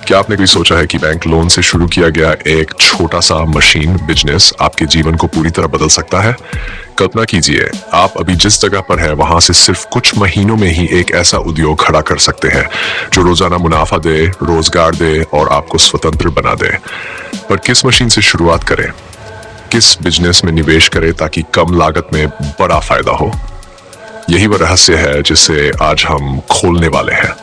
क्या आपने कभी सोचा है कि बैंक लोन से शुरू किया गया एक छोटा सा मशीन बिजनेस आपके जीवन को पूरी तरह बदल सकता है? कल्पना कीजिए, आप अभी जिस जगह पर हैं वहां से सिर्फ कुछ महीनों में ही एक ऐसा उद्योग खड़ा कर सकते हैं जो रोजाना मुनाफा दे, रोजगार दे और आपको स्वतंत्र बना दे। पर किस मशीन से शुरुआत करें? किस बिजनेस में निवेश करें ताकि कम लागत में बड़ा फायदा हो? यही वह रहस्य है जिसे आज हम खोलने वाले हैं।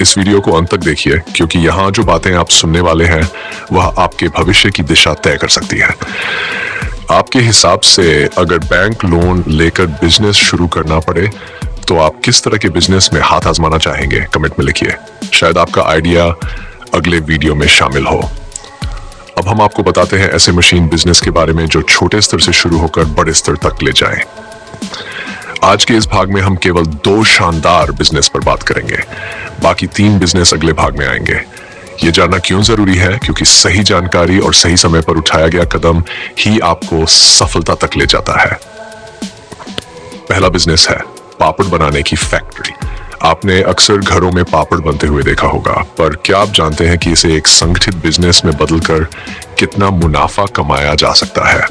इस वीडियो को अंत तक देखिए, क्योंकि यहाँ जो बातें आप सुनने वाले हैं वह आपके भविष्य की दिशा तय कर सकती है। आपके हिसाब से अगर बैंक लोन लेकर बिजनेस शुरू करना पड़े तो आप किस तरह के बिजनेस में हाथ आजमाना चाहेंगे? कमेंट में लिखिए, शायद आपका आइडिया अगले वीडियो में शामिल हो। अब हम आपको बताते हैं ऐसे मशीन बिजनेस के बारे में जो छोटे स्तर से शुरू होकर बड़े स्तर तक ले जाएं। आज के इस भाग में हम केवल 2 शानदार बिजनेस पर बात करेंगे, बाकी 3 बिजनेस अगले भाग में आएंगे। ये जानना क्यों जरूरी है? क्योंकि सही जानकारी और सही समय पर उठाया गया कदम ही आपको सफलता तक ले जाता है। पहला बिजनेस है पापड़ बनाने की फैक्ट्री। आपने अक्सर घरों में पापड़ बनते हुए देखा होगा, पर क्या आप जानते हैं कि इसे एक संगठित बिजनेस में बदलकर कितना मुनाफा कमाया जा सकता है?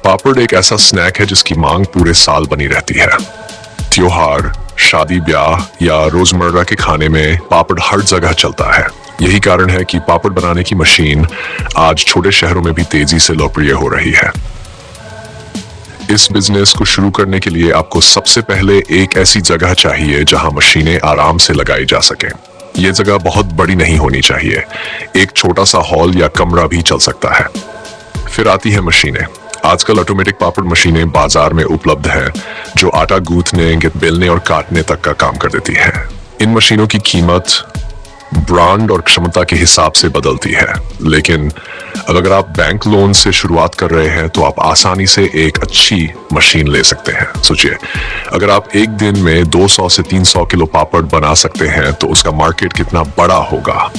पापड़ एक ऐसा स्नैक है जिसकी मांग पूरे साल बनी रहती है। त्योहार, शादी ब्याह या रोजमर्रा के खाने में पापड़ हर जगह चलता है। यही कारण है कि पापड़ बनाने की मशीन आज छोटे शहरों में भी तेजी से लोकप्रिय हो रही है। इस बिजनेस को शुरू करने के लिए आपको सबसे पहले एक ऐसी जगह चाहिए जहां मशीनें आराम से लगाई जा सकें। यह जगह बहुत बड़ी नहीं होनी चाहिए, एक छोटा सा हॉल या कमरा भी चल सकता है। फिर आती है मशीनें। आजकल ऑटोमेटिक पापड़ मशीनें बाजार में उपलब्ध हैं जो आटा गूंथने, बेलने और काटने तक का काम कर देती हैं। इन मशीनों की कीमत ब्रांड और क्षमता के हिसाब से बदलती है, लेकिन अगर आप बैंक लोन से शुरुआत कर रहे हैं तो आप आसानी से एक अच्छी मशीन ले सकते हैं। सोचिए, अगर आप एक दिन में 200 से 300 किलो पापड़ बना सकते हैं तो उसका मार्केट कितना बड़ा होगा।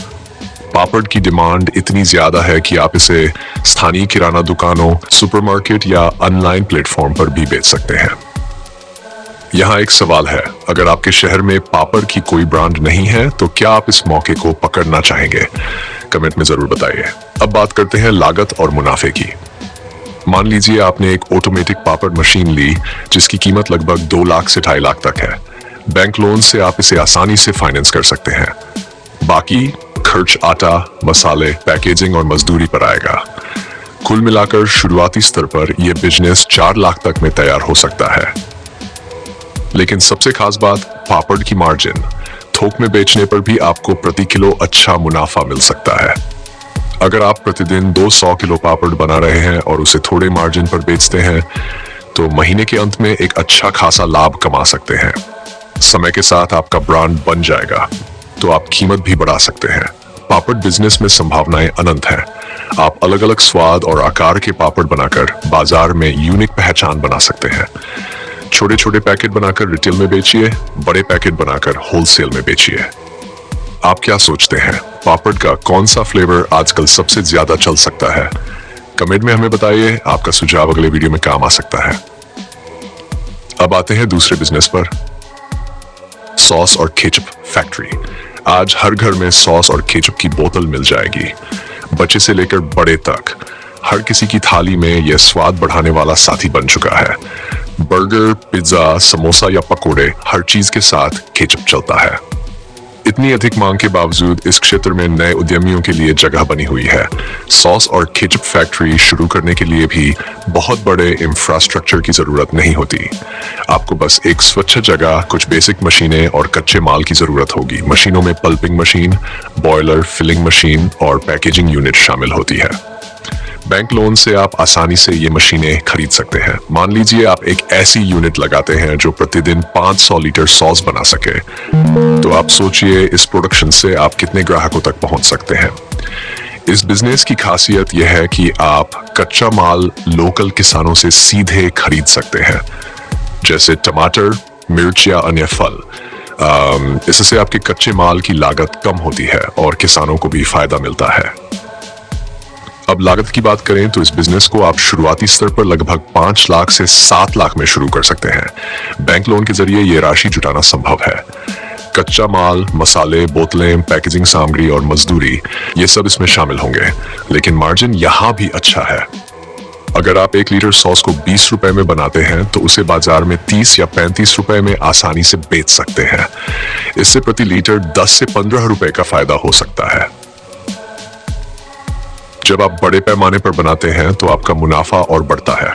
पापड़ की डिमांड इतनी ज्यादा है कि आप इसे स्थानीय किराना दुकानों, सुपरमार्केट या ऑनलाइन प्लेटफॉर्म पर भी बेच सकते हैं। यहाँ एक सवाल है, अगर आपके शहर में पापड़ की कोई ब्रांड नहीं है तो क्या आप इस मौके को पकड़ना चाहेंगे? कमेंट में जरूर बताइए। अब बात करते हैं लागत और मुनाफे की। मान लीजिए आपने एक ऑटोमेटिक पापड़ मशीन ली जिसकी कीमत लगभग 2 लाख से 2.5 लाख तक है। बैंक लोन से आप इसे आसानी से फाइनेंस कर सकते हैं। बाकी खर्च आटा, मसाले, पैकेजिंग और मजदूरी पर आएगा। कुल मिलाकर शुरुआती स्तर पर यह बिजनेस 4 लाख तक में तैयार हो सकता है। लेकिन सबसे खास बात, पापड़ की मार्जिन। थोक में बेचने पर भी आपको प्रति किलो अच्छा मुनाफा मिल सकता है। अगर आप प्रतिदिन 200 किलो पापड़ बना रहे हैं और उसे थोड़े मार्जिन पर बेचते हैं तो महीने के अंत में एक अच्छा खासा लाभ कमा सकते हैं। समय के साथ आपका ब्रांड बन जाएगा तो आप कीमत भी बढ़ा सकते हैं। पापड़ बिजनेस में संभावनाएं अनंत हैं। आप अलग अलग स्वाद और आकार के पापड़ बनाकर बाजार में यूनिक पहचान बना सकते हैं। छोटे छोटे पैकेट बनाकर रिटेल में बेचिए, बड़े पैकेट बनाकर होलसेल में बेचिए। आप क्या सोचते हैं, पापड़ का कौन सा फ्लेवर आजकल सबसे ज्यादा चल सकता है? कमेंट में हमें बताइए, आपका सुझाव अगले वीडियो में काम आ सकता है। अब आते हैं दूसरे बिजनेस पर, सॉस और केचप फैक्ट्री। आज हर घर में सॉस और केचप की बोतल मिल जाएगी। बच्चे से लेकर बड़े तक हर किसी की थाली में यह स्वाद बढ़ाने वाला साथी बन चुका है। बर्गर, पिज्जा, समोसा या पकोड़े, हर चीज के साथ केचप चलता है। इतनी अधिक मांग के बावजूद इस क्षेत्र में नए उद्यमियों के लिए जगह बनी हुई है। सॉस और केचप फैक्ट्री शुरू करने के लिए भी बहुत बड़े इंफ्रास्ट्रक्चर की जरूरत नहीं होती। आपको बस एक स्वच्छ जगह, कुछ बेसिक मशीनें और कच्चे माल की जरूरत होगी। मशीनों में pulping machine, boiler, filling machine और पैकेजिंग यूनिट शामिल होती है। बैंक लोन से आप आसानी से ये मशीनें खरीद सकते हैं। मान लीजिए आप एक ऐसी यूनिट लगाते हैं जो प्रतिदिन 500 लीटर सॉस बना सके, तो आप सोचिए इस प्रोडक्शन से आप कितने ग्राहकों तक पहुंच सकते हैं। इस बिजनेस की खासियत यह है कि आप कच्चा माल लोकल किसानों से सीधे खरीद सकते हैं, जैसे टमाटर, मिर्च या अन्य फल। इससे आपके कच्चे माल की लागत कम होती है और किसानों को भी फायदा मिलता है। अब लागत की बात करें तो इस बिजनेस को आप शुरुआती स्तर पर लगभग 5 लाख से 7 लाख में शुरू कर सकते हैं। बैंक लोन के जरिए ये राशि जुटाना संभव है। कच्चा माल, मसाले, बोतलें, पैकेजिंग सामग्री और मजदूरी, ये सब इसमें शामिल होंगे, लेकिन मार्जिन यहाँ भी अच्छा है। अगर आप 1 लीटर सॉस को 20 रुपए में बनाते हैं तो उसे बाजार में 30 या 35 रुपए में आसानी से बेच सकते हैं। इससे प्रति लीटर 10 से 15 रुपए का फायदा हो सकता है। जब आप बड़े पैमाने पर बनाते हैं तो आपका मुनाफा और बढ़ता है।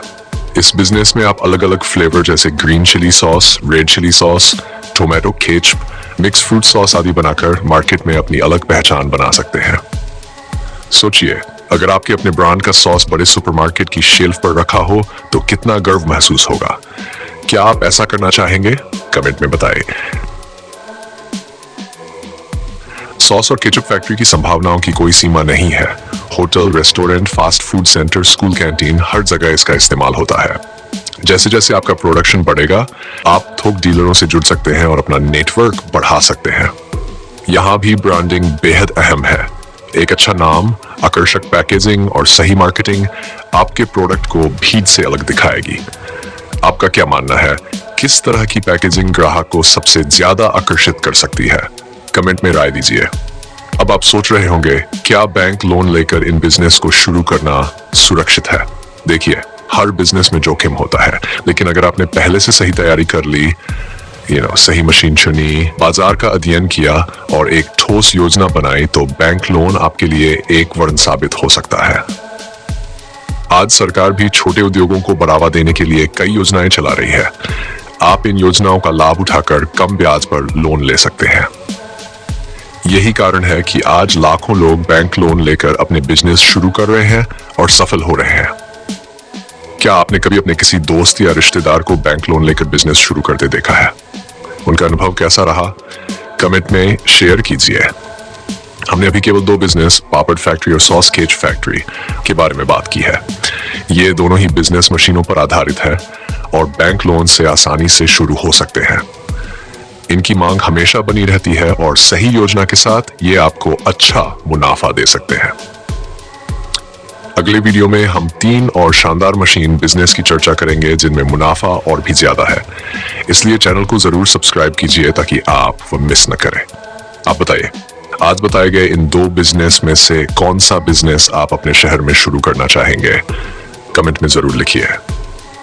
इस बिजनेस में आप अलग अलग फ्लेवर जैसे green chilli sauce, red chilli sauce, tomato ketchup, mix fruit sauce आदि बनाकर मार्केट में अपनी अलग पहचान बना सकते हैं। सोचिए, अगर आपके अपने ब्रांड का सॉस बड़े सुपरमार्केट की शेल्फ पर रखा हो तो कितना गर्व महसूस होगा। क्या आप ऐसा करना चाहेंगे? कमेंट में बताएं। सॉस और केचप फैक्ट्री की संभावनाओं की कोई सीमा नहीं है। Hotel, restaurant, fast food centre, school canteen, हर जगह इसका इस्तेमाल होता है। जैसे जैसे आपका प्रोडक्शन बढ़ेगा, आप थोक डीलरों से जुड़ सकते हैं और अपना नेटवर्क बढ़ा सकते हैं। यहाँ भी ब्रांडिंग बेहद अहम है। एक अच्छा नाम, आकर्षक पैकेजिंग और सही मार्केटिंग आपके प्रोडक्ट को भीड़ से अलग दिखाएगी। आपका क्या मानना है? किस तरह की पैकेजिंग ग्राहक को सबसे ज्यादा आकर्षित कर सकती है? कमेंट में राय दीजिए। अब आप सोच रहे होंगे, क्या बैंक लोन लेकर इन बिजनेस को शुरू करना सुरक्षित है? देखिए, हर बिजनेस में जोखिम होता है, लेकिन अगर आपने पहले से सही तैयारी कर ली, सही मशीन चुनी, बाजार का अध्ययन किया और एक ठोस योजना बनाई, तो बैंक लोन आपके लिए एक वरदान साबित हो सकता है। आज सरकार भी छोटे उद्योगों को बढ़ावा देने के लिए कई योजनाएं चला रही है। आप इन योजनाओं का लाभ उठाकर कम ब्याज पर लोन ले सकते हैं। यही कारण है कि आज लाखों लोग बैंक लोन लेकर अपने बिजनेस शुरू कर रहे हैं और सफल हो रहे हैं। क्या आपने कभी अपने किसी दोस्त या रिश्तेदार को बैंक लोन लेकर बिजनेस शुरू करते देखा है? उनका अनुभव कैसा रहा? कमेंट में शेयर कीजिए। हमने अभी केवल 2 बिजनेस, पापड़ फैक्ट्री और सॉस केच फैक्ट्री के बारे में बात की है। ये दोनों ही बिजनेस मशीनों पर आधारित है और बैंक लोन से आसानी से शुरू हो सकते हैं। इनकी मांग हमेशा बनी रहती है और सही योजना के साथ ये आपको अच्छा मुनाफा दे सकते हैं। अगले वीडियो में हम 3 और शानदार मशीन बिजनेस की चर्चा करेंगे जिनमें मुनाफा और भी ज्यादा है। इसलिए चैनल को जरूर सब्सक्राइब कीजिए ताकि आप वो मिस न करें। आप बताइए, आज बताए गए इन 2 बिजनेस में से कौन सा बिजनेस आप अपने शहर में शुरू करना चाहेंगे? कमेंट में जरूर लिखिए।